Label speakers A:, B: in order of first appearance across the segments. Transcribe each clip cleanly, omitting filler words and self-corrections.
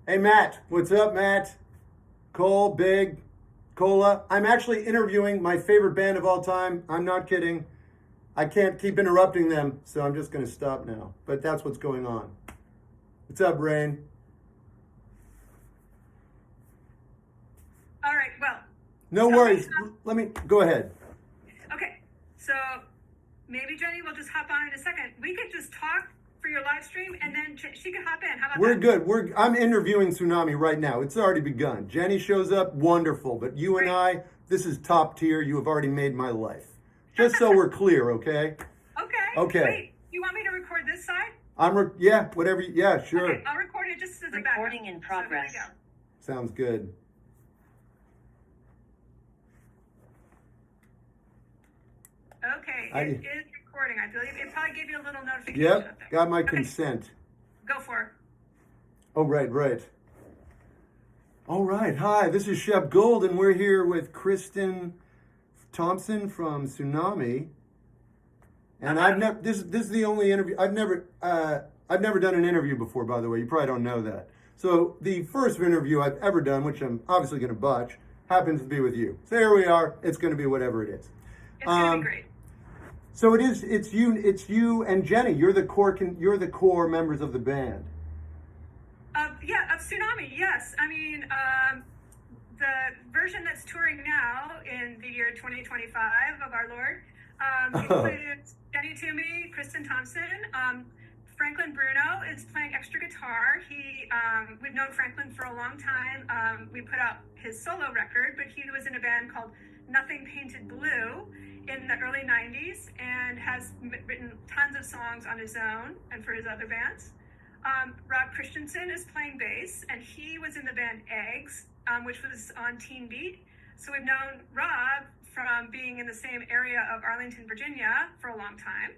A: Hey, Matt. What's up, Matt? Cole, Big, Cola. I'm actually interviewing my favorite band of all time. I'm not kidding. I can't keep interrupting them, so I'm just going to stop now. But that's what's going on. What's up, Rain?
B: All right, well.
A: No worries. Let me go ahead.
B: Okay, so maybe Jenny will just hop on in a second. We could just talk for your live stream, and then she could hop in. How about
A: We're
B: that?
A: good. I'm interviewing Tsunami right now. It's already begun. Jenny shows up, wonderful. But you and I, this is top tier. You have already made my life. Just so we're clear, okay?
B: Okay. Wait, you want me to record this side?
A: Yeah, whatever. Yeah, sure.
B: Okay, I'll record it just as a backup.
C: Recording in progress.
B: So
A: Sounds good.
B: okay, it is recording. I believe it probably gave you a little notification.
A: Yep, got my consent.
B: Go for it.
A: Oh, right. All right. Hi, this is Shep Gold, and we're here with Kristen Thompson from TSUNAMI. And I've never. This is the only interview I've never done an interview before. By the way, you probably don't know that. So the first interview I've ever done, which I'm obviously going to botch, happens to be with you. So here we are. It's going to be whatever it is.
B: It's going to be great.
A: So it is. It's you and Jenny. You're the core members of the band.
B: Of TSUNAMI, yes. I mean, the version that's touring now in the year 2025 of our Lord included Jenny Toomey, Kristen Thompson, Franklin Bruno is playing extra guitar. We've known Franklin for a long time. We put out his solo record, but he was in a band called Nothing Painted Blue in the early 90s and has written tons of songs on his own and for his other bands. Rob Christensen is playing bass, and he was in the band Eggs, which was on Teen Beat. So we've known Rob from being in the same area of Arlington, Virginia for a long time.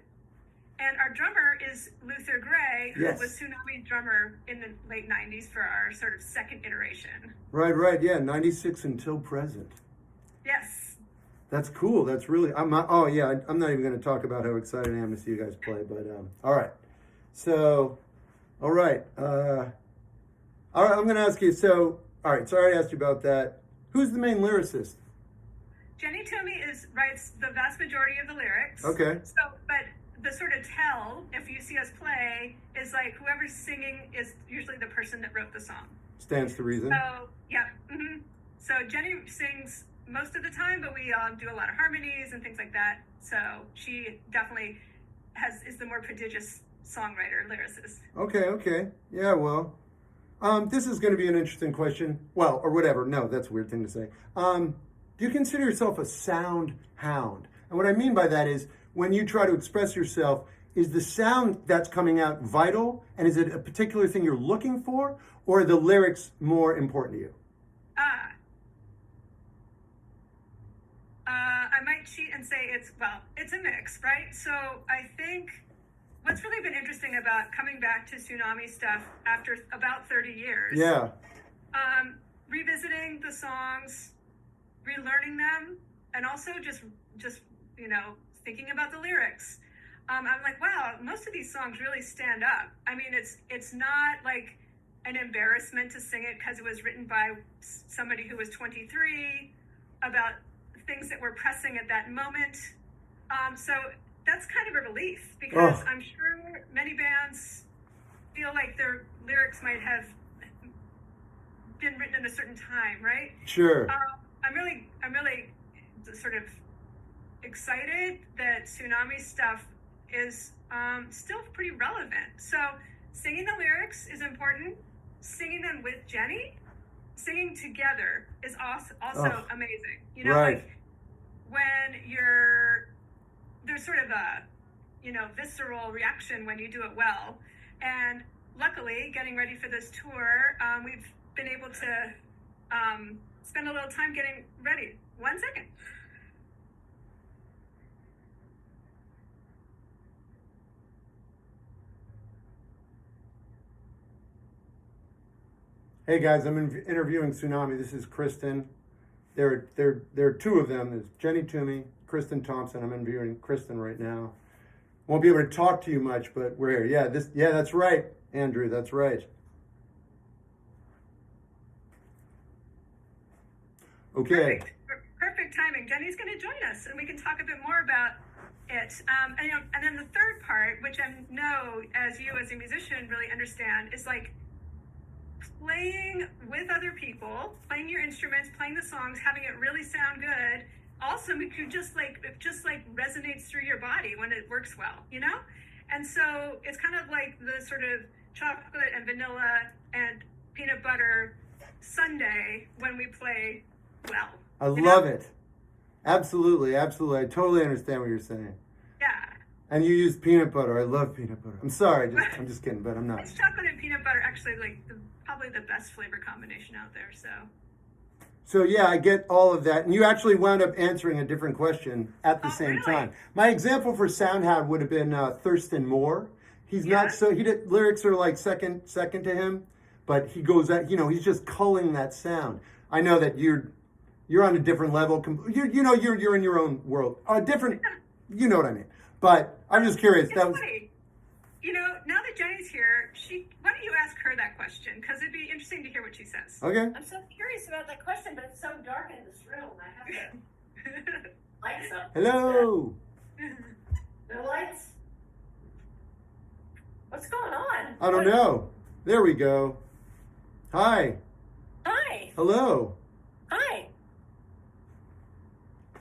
B: And our drummer is Luther Gray, who was TSUNAMI's drummer in the late 90s for our sort of second iteration.
A: Right. Yeah, 96 until present.
B: Yes.
A: That's cool. That's really. I'm not even going to talk about how excited I am to see you guys play. But all right. So, all right. I'm going to ask you. So, all right. Sorry I asked you about that. Who's the main lyricist?
B: Jenny Toomey writes the vast majority of the lyrics.
A: Okay.
B: So, but the sort of tell, if you see us play, is like whoever's singing is usually the person that wrote the song.
A: Stands to reason.
B: So, yeah. Mm-hmm. So Jenny sings most of the time, but we do a lot of harmonies and things like that. So she definitely is the more prodigious songwriter, lyricist.
A: Okay. Yeah, well, this is going to be an interesting question. Well, or whatever. No, that's a weird thing to say. Do you consider yourself a sound hound? And what I mean by that is when you try to express yourself, is the sound that's coming out vital? And is it a particular thing you're looking for? Or are the lyrics more important to you?
B: I might cheat and say it's a mix, right? So I think what's really been interesting about coming back to TSUNAMI stuff after about 30 years.
A: Yeah.
B: Revisiting the songs, relearning them, and also just thinking about the lyrics. I'm like, wow, most of these songs really stand up. I mean, it's not like an embarrassment to sing it because it was written by somebody who was 23 about things that were pressing at that moment. So that's kind of a relief because I'm sure many bands feel like their lyrics might have been written in a certain time, right?
A: Sure.
B: I'm really sort of excited that TSUNAMI stuff is still pretty relevant. So singing the lyrics is important. Singing them with Jenny, singing together is also amazing.
A: Right.
B: Like when there's sort of a, visceral reaction when you do it well. And luckily, getting ready for this tour, we've been able to spend a little time getting ready. 1 second.
A: Hey guys, I'm interviewing TSUNAMI. This is Kristen. There are two of them. There's Jenny Toomey, Kristen Thompson. I'm interviewing Kristen right now. Won't be able to talk to you much, but we're here. Yeah, that's right, Andrew. That's right. Okay.
B: Perfect timing. Jenny's going to join us, and we can talk a bit more about it. And then the third part, which I know as you as a musician really understand, is like playing with other people, playing your instruments, playing the songs, having it really sound good. Also, it just resonates through your body when it works well, you know? And so it's kind of like the sort of chocolate and vanilla and peanut butter sundae when we play well.
A: I love it. Absolutely, absolutely. I totally understand what you're saying.
B: Yeah.
A: And you use peanut butter. I love peanut butter. I'm sorry, I'm just kidding, but I'm not.
B: It's chocolate and peanut butter actually probably the best flavor combination out there, so.
A: So yeah, I get all of that. And you actually wound up answering a different question at the same time. My example for Soundhound would have been Thurston Moore. He's not so, lyrics are like second to him, but he goes at, he's just culling that sound. I know that you're on a different level. You're in your own world. Different, you know what I mean. But I'm just curious.
B: It's funny. Now that Jenny's here, why don't you ask her that question? Because it'd be interesting to hear what she says.
A: Okay.
C: I'm so curious about that question, but it's so dark in this room. I have to lights up.
A: Hello.
C: No lights? What's going on?
A: I don't know. There we go. Hi.
C: Hi.
A: Hello.
C: Hi.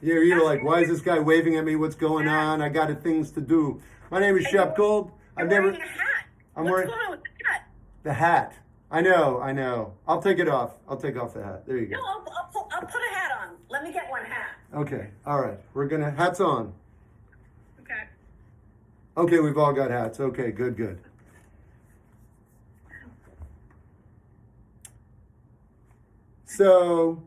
A: You're like, why is this guy waving at me? What's going on? I got things to do. My name is Shep Gold.
C: You're wearing a hat. What's going on with the hat?
A: The hat. I know. I'll take it off. I'll take off the hat. There you go.
C: No, I'll put a hat on. Let me get one hat.
A: Okay. All right. Hats on.
B: Okay.
A: Okay, we've all got hats. Okay, good. So,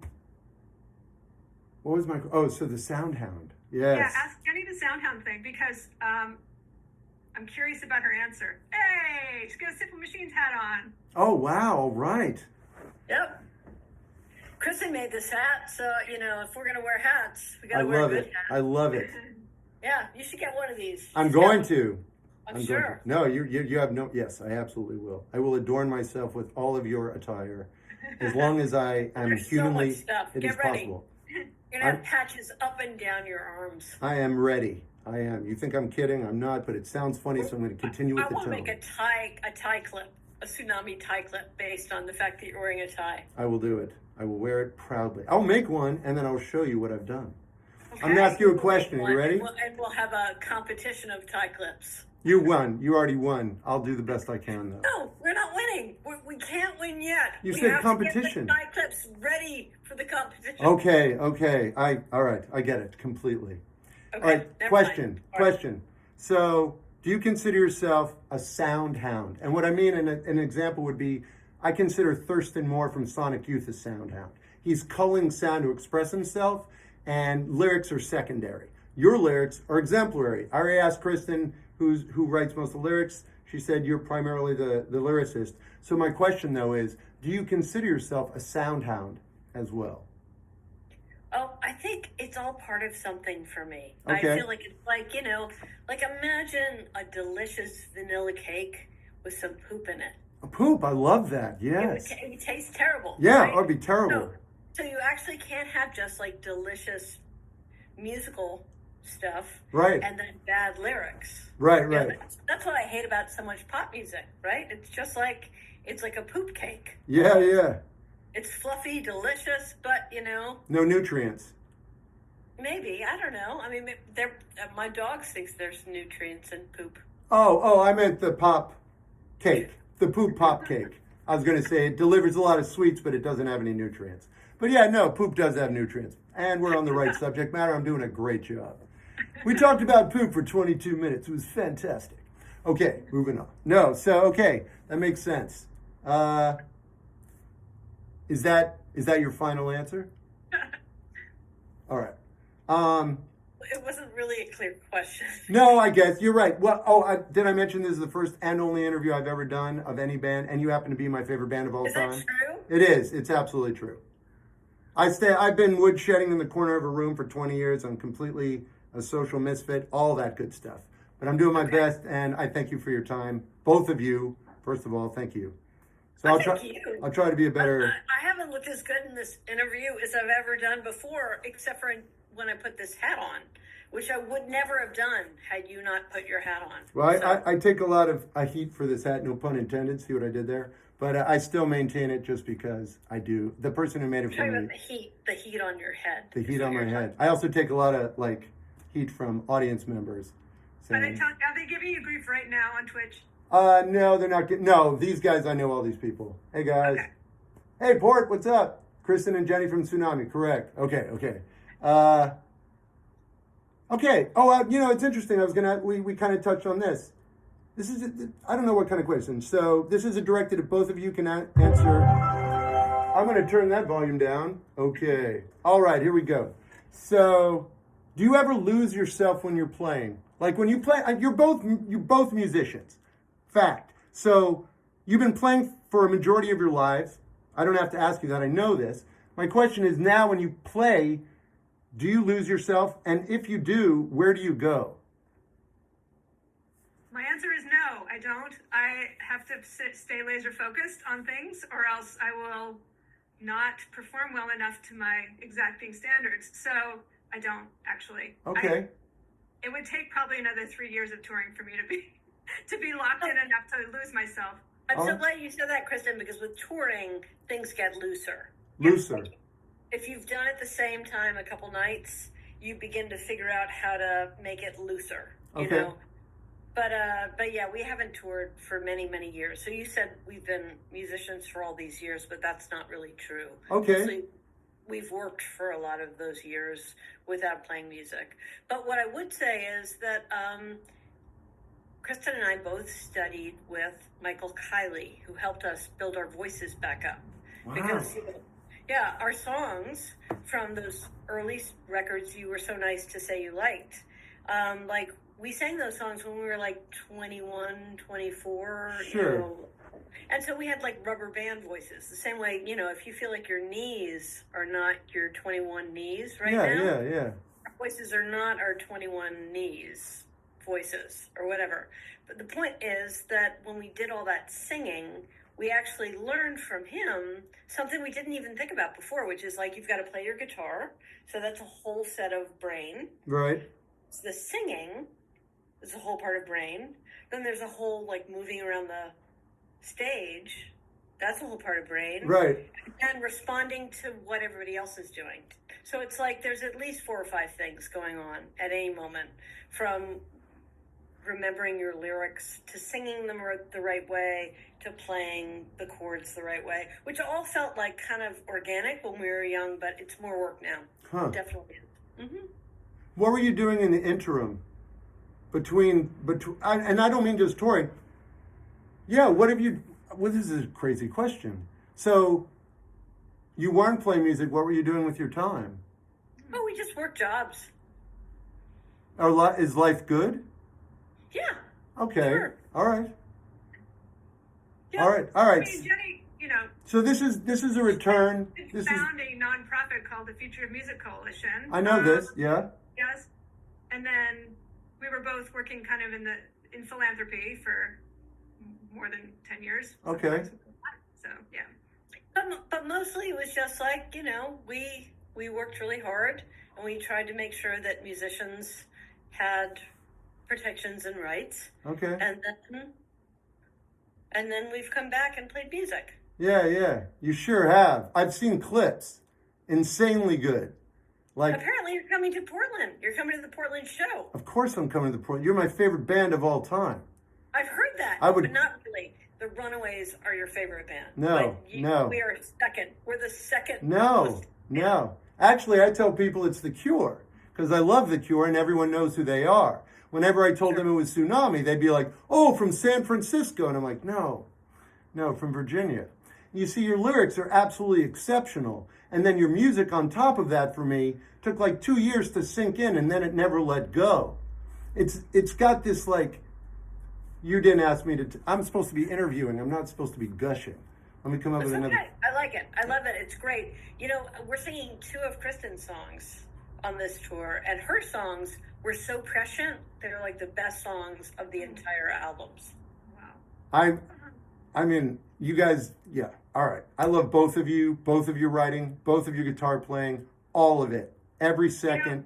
A: what was so the Soundhound. Yes.
B: Yeah, ask Jenny the Soundhound thing because I'm curious about her answer. Hey, she's got a Simple Machines hat on.
A: Oh, wow. All right.
C: Yep. Kristen made this hat, so, if we're going to wear hats, we got to wear a good hat.
A: I love it.
C: Yeah, you should get one of these.
A: I'm going to.
C: I'm sure.
A: No, you have no. Yes, I absolutely will. I will adorn myself with all of your attire, as long as I am
C: There's
A: humanly.
C: So much stuff.
A: It
C: Get
A: is
C: ready.
A: possible.
C: You're going to have patches up and down your arms.
A: I am ready. I am. You think I'm kidding? I'm not, but it sounds funny, so I'm going to continue with the tone.
C: I want to make a tie clip, a tsunami tie clip based on the fact that you're wearing a tie.
A: I will do it. I will wear it proudly. I'll make one, and then I'll show you what I've done.
C: Okay.
A: I'm going to ask you a question. Are you ready?
C: And we'll have a competition of tie clips.
A: You won. You already won. I'll do the best I can, though.
C: No, we're not winning. We can't win yet.
A: You
C: we
A: said
C: have
A: competition.
C: To get the tie clips ready for the competition.
A: Okay. All right. I get it completely.
C: Okay,
A: all right. Question.
C: Right.
A: So, do you consider yourself a sound hound? And what I mean, an example would be, I consider Thurston Moore from Sonic Youth a sound hound. He's culling sound to express himself, and lyrics are secondary. Your lyrics are exemplary. I already asked Kristen, who writes most of the lyrics. She said you're primarily the lyricist. So my question, though, is, do you consider yourself a sound hound as well?
C: Oh, I think it's all part of something for me.
A: Okay.
C: I feel like it's like, imagine a delicious vanilla cake with some poop in it.
A: A poop, I love that, yes.
C: It would taste terrible.
A: Yeah,
C: right?
A: it would be terrible.
C: So you actually can't have just like delicious musical stuff,
A: Right.
C: and then bad lyrics.
A: Right.
C: That's what I hate about so much pop music, right? It's just like, it's like a poop cake.
A: Yeah.
C: It's fluffy, delicious, but
A: No nutrients.
C: maybe, I don't know. I mean, my dog thinks there's nutrients in poop.
A: Oh, I meant the pop cake. The poop pop cake. I was going to say it delivers a lot of sweets, but it doesn't have any nutrients. But yeah, no, poop does have nutrients. And we're on the right subject matter. I'm doing a great job. We talked about poop for 22 minutes. It was fantastic. Okay, moving on. No, so, okay, that makes sense. Is that your final answer? All right.
C: It wasn't really a clear question.
A: No, I guess you're right. Well, did I mention this is the first and only interview I've ever done of any band, and you happen to be my favorite band of all time?
C: Is that true?
A: It is. It's absolutely true. I've been woodshedding in the corner of a room for 20 years. I'm completely a social misfit, all that good stuff. But I'm doing my best, and I thank you for your time, both of you. First of all, thank you. So I'll try to be a better.
C: I haven't looked as good in this interview as I've ever done before, except for when I put this hat on, which I would never have done had you not put your hat on.
A: Well,
C: So,
A: I take a lot of heat for this hat, no pun intended. See what I did there? But I still maintain it just because I do. The person who made it for
C: talking
A: me.
C: about the heat on your head.
A: The heat on my head. I also take a lot of heat from audience members.
B: Are they giving you grief right now on Twitch?
A: No, they're not. No, these guys, I know all these people. Hey guys.
B: Okay.
A: Hey Port, what's up? Kristen and Jenny from Tsunami. Correct. Okay. Okay. Oh, it's interesting. We kind of touched on this. This is, I don't know what kind of question. So this is directed at both of you can answer. I'm going to turn that volume down. Okay. All right, here we go. So do you ever lose yourself when you're playing? Like when you play, you're both musicians. Fact. So you've been playing for a majority of your lives. I don't have to ask you that. I know this. My question is now when you play, do you lose yourself? And if you do, where do you go?
B: My answer is no, I don't. I have to stay laser focused on things or else I will not perform well enough to my exacting standards. So I don't actually.
A: Okay.
B: It would take probably another 3 years of touring for me to be locked in enough to lose myself.
C: I'm so glad you said that, Kristen, because with touring, things get looser.
A: Looser.
C: If you've done it the same time a couple nights, you begin to figure out how to make it looser. You know? But yeah, we haven't toured for many, many years. So you said we've been musicians for all these years, but that's not really true.
A: Okay.
C: Mostly, we've worked for a lot of those years without playing music. But what I would say is that Kristen and I both studied with Michael Kiley, who helped us build our voices back up.
A: Wow.
C: Because, yeah, our songs from those early records you were so nice to say you liked, we sang those songs when we were 21, 24.
A: Sure.
C: And so we had rubber band voices. The same way, if you feel like your knees are not your 21 knees now.
A: Yeah.
C: Our voices are not our 21 knees voices or whatever. But the point is that when we did all that singing, we actually learned from him something we didn't even think about before, which is you've got to play your guitar. So that's a whole set of brain.
A: Right.
C: So the singing is a whole part of brain. Then there's a whole moving around the stage. That's a whole part of brain.
A: Right.
C: And responding to what everybody else is doing. So it's there's at least 4 or 5 things going on at any moment, from remembering your lyrics to singing them the right way to playing the chords the right way, which all felt kind of organic when we were young, but it's more work now.
A: Huh.
C: Definitely. Mm-hmm.
A: What were you doing in the interim between and I don't mean just touring. Yeah, this is a crazy question. So you weren't playing music. What were you doing with your time?
C: Oh, we just worked jobs.
A: Is life good?
C: Yeah.
A: Okay.
C: Sure.
A: All right.
B: Yeah.
A: All right.
B: I mean, Jenny,
A: So this is a return. This
B: found a nonprofit called the Future of Music Coalition.
A: I know this. Yeah.
B: Yes. And then we were both working kind of in philanthropy for more than 10 years.
A: Okay.
B: So yeah.
C: But mostly it was just we worked really hard and we tried to make sure that musicians had protections and rights.
A: Okay.
C: And then we've come back and played music.
A: Yeah. You sure have. I've seen clips. Insanely good.
C: Apparently you're coming to Portland. You're coming to the Portland show.
A: Of course I'm coming to the Portland. You're my favorite band of all time.
C: I've heard that. But not really. The Runaways are your favorite band.
A: No.
C: We are second. We're the second.
A: No. Actually, I tell people it's The Cure because I love The Cure and everyone knows who they are. Whenever I told them it was Tsunami, they'd be like, "Oh, from San Francisco." And I'm like, no, from Virginia. You see, your lyrics are absolutely exceptional. And then your music on top of that for me took 2 years to sink in and then it never let go. It's got this you didn't ask me to, I'm supposed to be interviewing. I'm not supposed to be gushing. Let me come up with another.
C: Okay. I like it. I love it. It's great. We're singing 2 of Kristen's songs on this tour, and her songs were so prescient. They're the best songs of the entire albums.
B: Wow.
A: I mean, you guys, yeah. All right. I love both of you, both of your writing, both of your guitar playing, all of it, every second.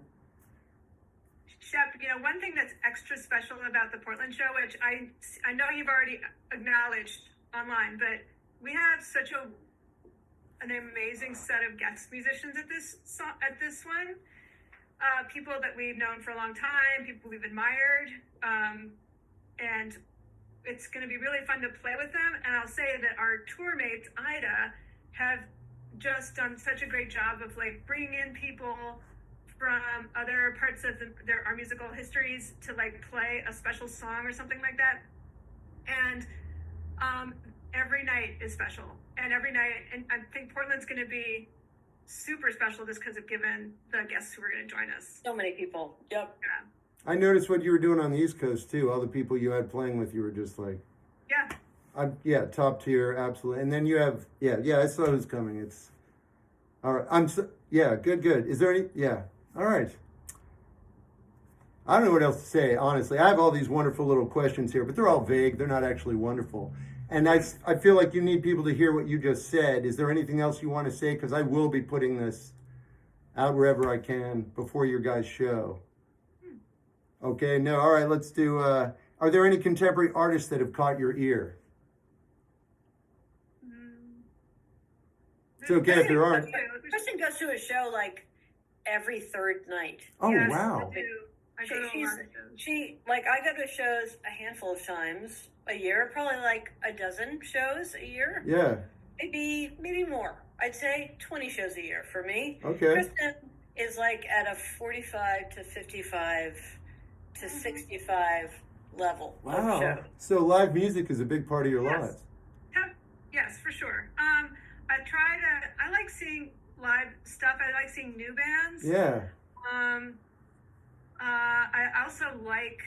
B: Shep, one thing that's extra special about the Portland show, which I know you've already acknowledged online, but we have such an amazing set of guest musicians at this one. People that we've known for a long time, people we've admired, and it's going to be really fun to play with them. And I'll say that our tour mates, Ida, have just done such a great job of like bringing in people from other parts of our musical histories to like play a special song or something like that. And every night is special, and I think Portland's going to be super special just because of given the guests who are going to join us.
C: So many people. Yep.
B: Yeah.
A: I noticed what you were doing on the East Coast too. All the people you had playing with you were just like,
B: Yeah.
A: top tier, absolutely. And then you have, I saw who's coming. It's all right. Good. Is there any? Yeah. All right. I don't know what else to say, honestly. I have all these wonderful little questions here, but they're all vague. They're not actually wonderful. And I feel like you need people to hear what you just said. Is there anything else you want to say? Because I will be putting this out wherever I can before your guys' show. Okay, no, all right, let's do, are there any contemporary artists that have caught your ear? It's okay if there aren't.
C: Kristen goes to a show like every third night.
A: Oh,
B: Yes,
A: wow.
B: I go to a lot of shows.
C: I go to shows a handful of times a year, probably like a dozen shows a year.
A: Yeah.
C: Maybe more. I'd say 20 shows a year for me.
A: Okay.
C: Kristen is like at a 45 to 55 to 65 level of
A: Wow.
C: show.
A: So live music is a big part of your
B: Yes.
A: lives.
B: Yes, for sure. I like seeing live stuff. I like seeing new bands.
A: Yeah.
B: I also like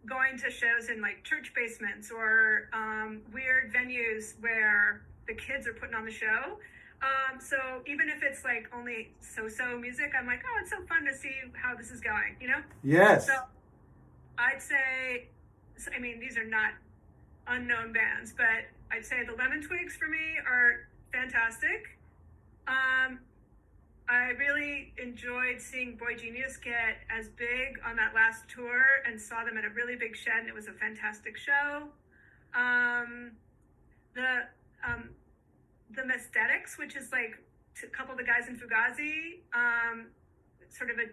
B: going to shows in like church basements or weird venues where the kids are putting on the show. So even if it's like only so music, I'm like, oh, it's so fun to see how this is going,
A: Yes.
B: So I'd say, I mean, these are not unknown bands, but I'd say the Lemon Twigs for me are fantastic. I really enjoyed seeing Boy Genius get as big on that last tour and saw them at a really big shed, and it was a fantastic show. The Mesthetics, which is like a couple of the guys in Fugazi, sort of a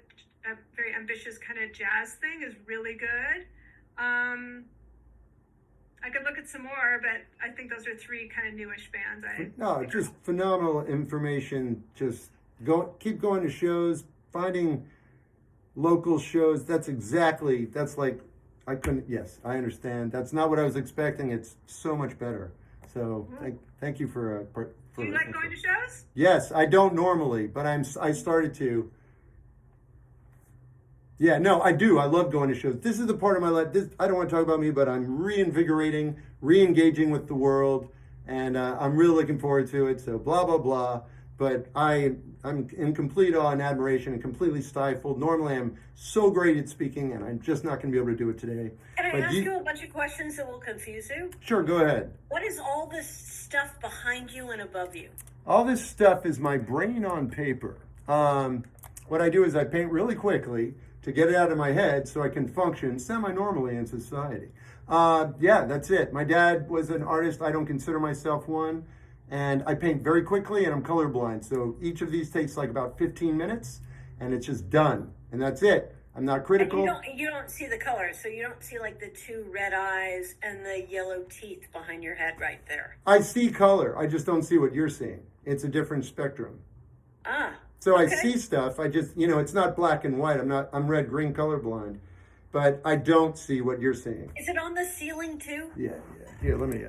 B: very ambitious kind of jazz thing, is really good. I could look at some more, but I think those are three kind of newish bands.
A: No, just phenomenal information. Just keep going to shows, finding local shows. That's like, yes, I understand. That's not what I was expecting. It's so much better. So thank you for
B: Do you like going to shows?
A: Yes, I don't normally, but I started to. Yeah, no, I do. I love going to shows. This is the part of my life. I don't want to talk about me, but I'm reinvigorating, re-engaging with the world, and I'm really looking forward to it. So blah, blah, blah. But I'm in complete awe and admiration and completely stifled. Normally I'm so great at speaking, and I'm just not going to be able to do it today.
C: Can I ask you a bunch of questions that will confuse you?
A: Sure, go ahead.
C: What is all this stuff behind you and above you?
A: All this stuff is my brain on paper. What I do is I paint really quickly to get it out of my head so I can function semi-normally in society. That's it. My dad was an artist. I don't consider myself one. And I paint very quickly, and I'm colorblind. So each of these takes like about 15 minutes, and it's just done. And that's it. I'm not critical.
C: And you don't see the colors, so you don't see like the two red eyes and the yellow teeth behind your head right there.
A: I see color. I just don't see what you're seeing. It's a different spectrum. So okay. I see stuff. I just, it's not black and white. I'm red-green colorblind. But I don't see what you're seeing.
C: Is it on the ceiling too?
A: Yeah. Here, let me,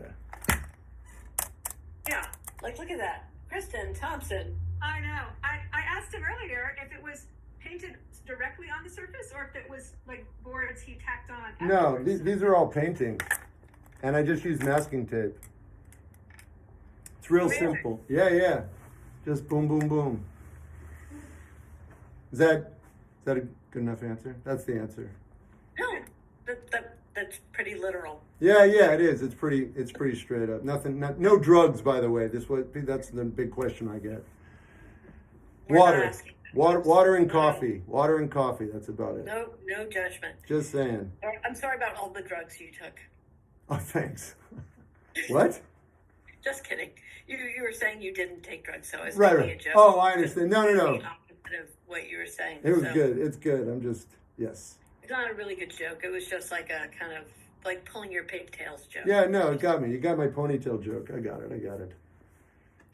C: Yeah, like look at that. Kristen Thompson.
B: I know. I asked him earlier if it was painted directly on the surface or if it was like boards he tacked on.
A: No, these are all paintings. And I just use masking tape. It's real simple. Yeah. Just boom, boom, boom. Is that a good enough answer? That's the answer.
C: No, that's pretty literal.
A: Yeah, it is. It's pretty straight up. No drugs, by the way. That's the big question I get.
C: We're not
A: Water.
C: asking.
A: Water and coffee. Water and coffee. That's about it.
C: No judgment.
A: Just saying.
C: I'm sorry about all the drugs you took.
A: Oh, thanks. What?
C: Just kidding. You were saying you didn't take drugs, so I was
A: Right.
C: making a joke.
A: Oh, I understand. No.
C: The opposite of what you were saying.
A: It was
C: So,
A: good. It's good. Yes.
C: It's not a really good joke. It was just like a kind of like pulling your pigtails joke.
A: Yeah, no, it got me. You got my ponytail joke. I got it.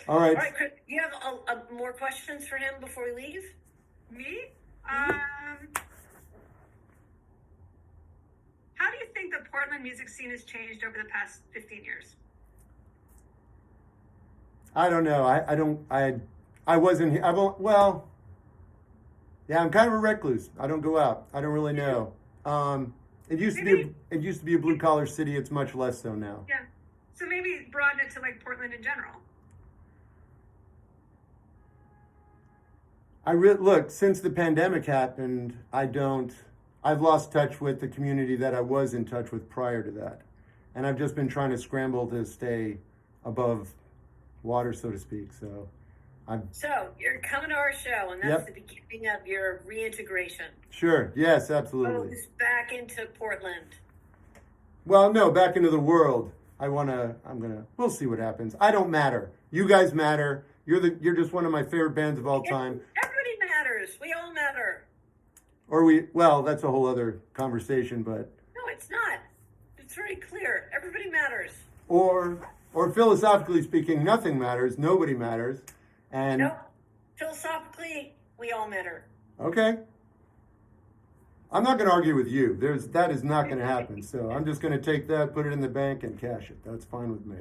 A: All right.
C: All right, Chris, you have more questions for him before we leave?
B: Me? How do you think the Portland music scene has changed over the past 15 years?
A: I don't know. I wasn't. Well, yeah, I'm kind of a recluse. I don't go out. I don't really know. It used to be a blue collar city. It's much less so now.
B: Yeah. So maybe broaden it to like Portland in general.
A: Look, since the pandemic happened, I've lost touch with the community that I was in touch with prior to that. And I've just been trying to scramble to stay above water, so to speak. So
C: you're coming to our show, and that's the beginning of your reintegration.
A: Sure. Yes, absolutely.
C: Goes back into Portland.
A: Well, no, back into the world. We'll see what happens. I don't matter. You guys matter. You're just one of my favorite bands of all time.
C: Everybody matters. We all matter.
A: Well, that's a whole other conversation, but.
C: No, it's not. It's very clear. Everybody matters.
A: Or philosophically speaking, nothing matters. Nobody matters. And.
C: No, philosophically, we all matter.
A: Okay. I'm not going to argue with you. That is not going to happen. So I'm just going to take that, put it in the bank, and cash it. That's fine with me.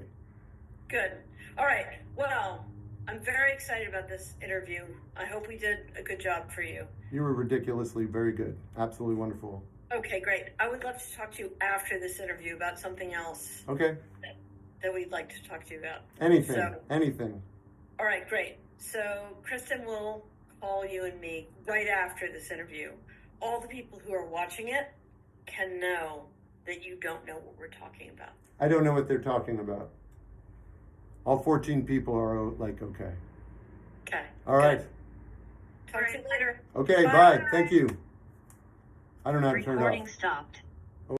C: Good. All right. Well, I'm very excited about this interview. I hope we did a good job for you.
A: You were ridiculously very good. Absolutely wonderful.
C: Okay, great. I would love to talk to you after this interview about something else
A: Okay.
C: that we'd like to talk to you about.
A: Anything.
C: All right, great. So Kristen will call you and me right after this interview. All the people who are watching it can know that you don't know what we're talking about.
A: I don't know what they're talking about. All 14 people are like, okay.
C: Okay.
A: All right.
C: Talk to you later.
A: Okay, bye. Thank you. I don't know how to turn it off.
C: Recording stopped.